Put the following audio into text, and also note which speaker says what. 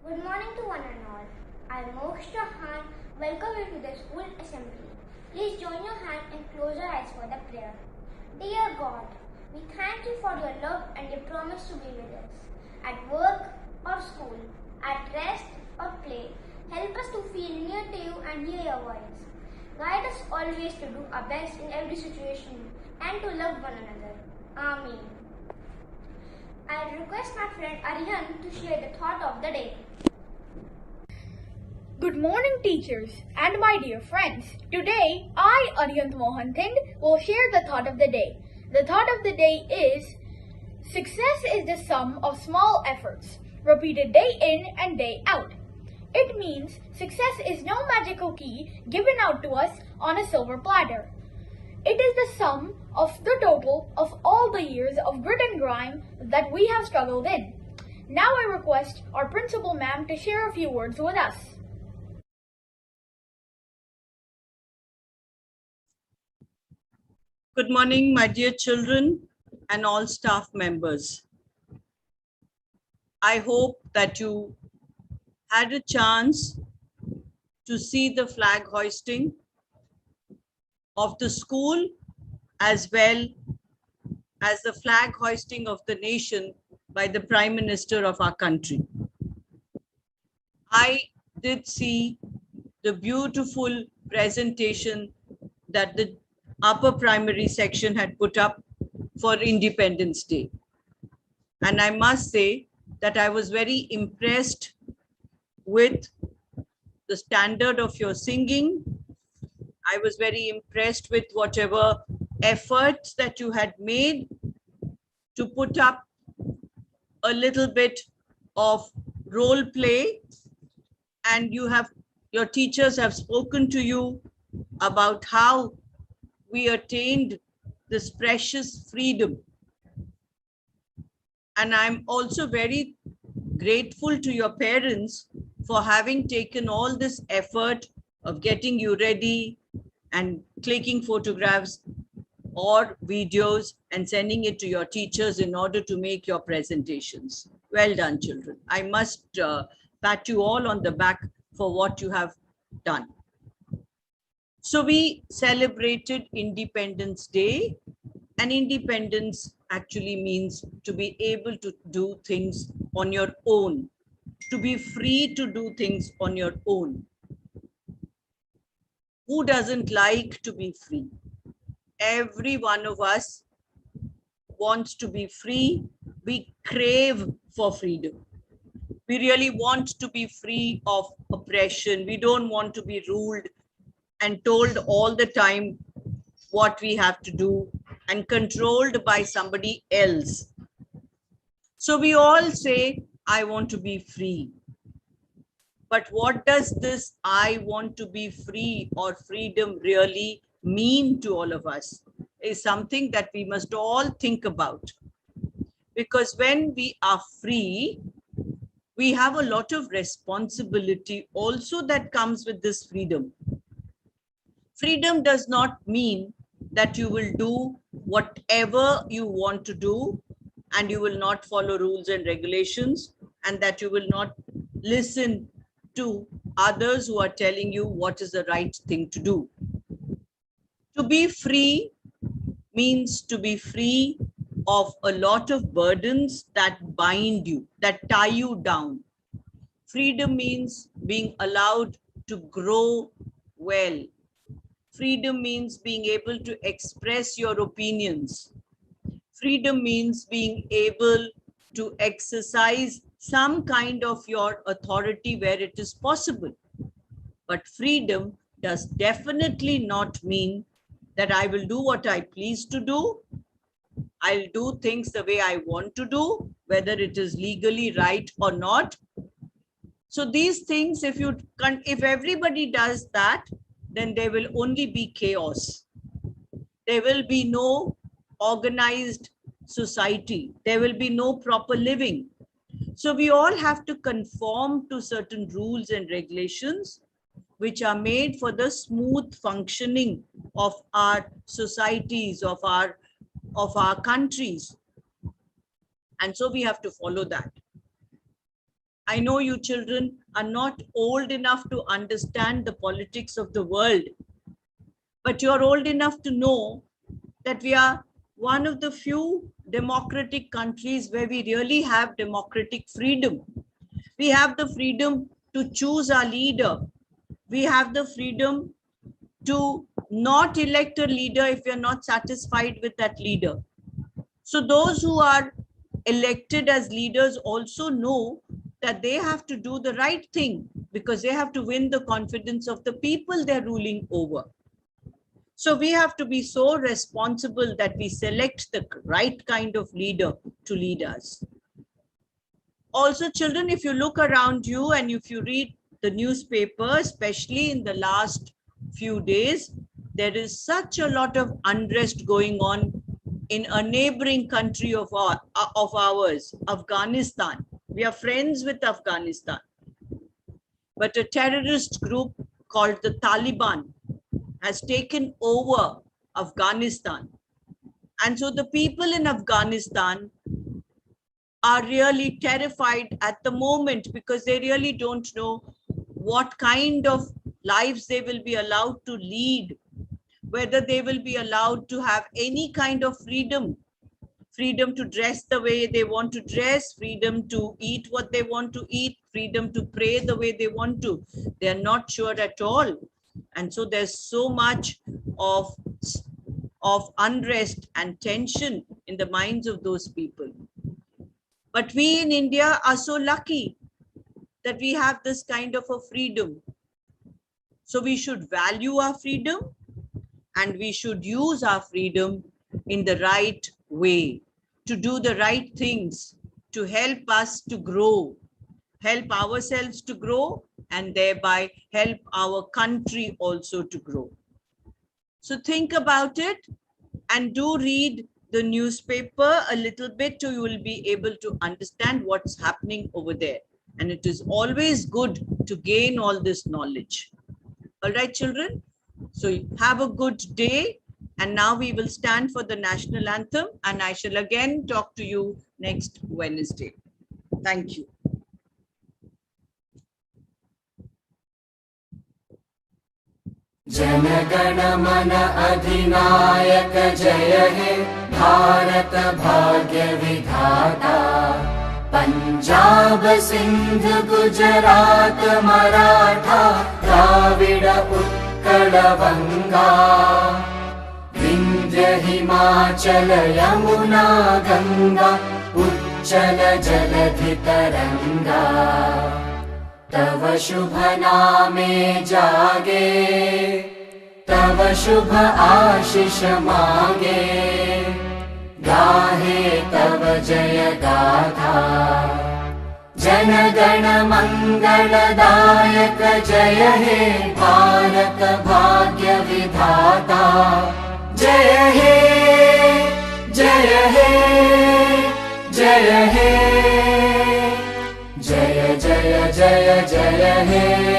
Speaker 1: Good morning to one and all. I am Moksha Han. Welcome you to the school assembly. Please join your hand and close your eyes for the prayer. Dear God, we thank you for your love and your promise to be with us. At work or school, at rest or play, help us to feel near to you and hear your voice. Guide us always to do our best in every situation and to love one another. Amen. I request my friend Aryan to share the thought of the day.
Speaker 2: Good morning, teachers and my dear friends. Today, I, Aryant Mohan Thind, will share the thought of the day. The thought of the day is, success is the sum of small efforts, repeated day in and day out. It means success is no magical key given out to us on a silver platter. It is the sum of the total of all the years of grit and grime that we have struggled in. Now I request our principal ma'am to share a few words with us.
Speaker 3: Good morning, my dear children and all staff members. I hope that you had a chance to see the flag hoisting of the school as well as the flag hoisting of the nation by the Prime Minister of our country. I did see the beautiful presentation that the upper primary section had put up for Independence Day. And I must say that I was very impressed with the standard of your singing. I was very impressed with whatever efforts that you had made to put up a little bit of role play, and your teachers have spoken to you about how we attained this precious freedom. And I'm also very grateful to your parents for having taken all this effort of getting you ready and clicking photographs or videos and sending it to your teachers in order to make your presentations. Well done, children. I must pat you all on the back for what you have done. So we celebrated Independence Day, and independence actually means to be able to do things on your own, to be free to do things on your own. Who doesn't like to be free? Every one of us wants to be free. We crave for freedom. We really want to be free of oppression. We don't want to be ruled and told all the time what we have to do and controlled by somebody else. So we all say, I want to be free. But what does this I want to be free or freedom really mean to all of us is something that we must all think about. Because when we are free, we have a lot of responsibility also that comes with this freedom. Freedom does not mean that you will do whatever you want to do and you will not follow rules and regulations, and that you will not listen to others who are telling you what is the right thing to do. To be free means to be free of a lot of burdens that bind you, that tie you down. Freedom means being allowed to grow well. Freedom means being able to express your opinions. Freedom means being able to exercise some kind of your authority where it is possible. But freedom does definitely not mean that I will do what I please to do. I'll do things the way I want to do, whether it is legally right or not. So these things, if everybody does that, then there will only be chaos. There will be no organized society. There will be no proper living. So we all have to conform to certain rules and regulations which are made for the smooth functioning of our societies, of our countries. And so we have to follow that. I know you children are not old enough to understand the politics of the world, but you are old enough to know that we are one of the few democratic countries where we really have democratic freedom. We have the freedom to choose our leader. We have the freedom to not elect a leader if we are not satisfied with that leader. So those who are elected as leaders also know that they have to do the right thing because they have to win the confidence of the people they're ruling over. So we have to be so responsible that we select the right kind of leader to lead us. Also, children, if you look around you and if you read the newspaper, especially in the last few days, there is such a lot of unrest going on in a neighboring country of ours, Afghanistan. We are friends with Afghanistan. But a terrorist group called the Taliban has taken over Afghanistan. And so the people in Afghanistan are really terrified at the moment because they really don't know what kind of lives they will be allowed to lead, whether they will be allowed to have any kind of freedom to dress the way they want to dress, freedom to eat what they want to eat, freedom to pray the way they want to. They're not sure at all. And so there's so much of unrest and tension in the minds of those people. But we in India are so lucky that we have this kind of a freedom. So we should value our freedom and we should use our freedom in the right way, to do the right things, to help us to grow, help ourselves to grow, and thereby help our country also to grow. So think about it and do read the newspaper a little bit so you will be able to understand what's happening over there. And it is always good to gain all this knowledge. All right, children? So have a good day. And now we will stand for the national anthem and I shall again talk to you next Wednesday. Thank you.
Speaker 4: Jana Gana मन अधिनायक जय हे भारत भाग्य विधाता पंजाब सिंध गुजरात मराठा द्राविड उत्कल बंगा विंध्य हिमाचल यमुना गंगा उच्चल जलधि तरंगा तव शुभ नामे जागे तव शुभ आशीष मांगे गाहे तव जय गाथा जन गण मंगलदायक जय हे भारत भाग्य विधाता जय हे जय हे जय हे जय जय जय जय हे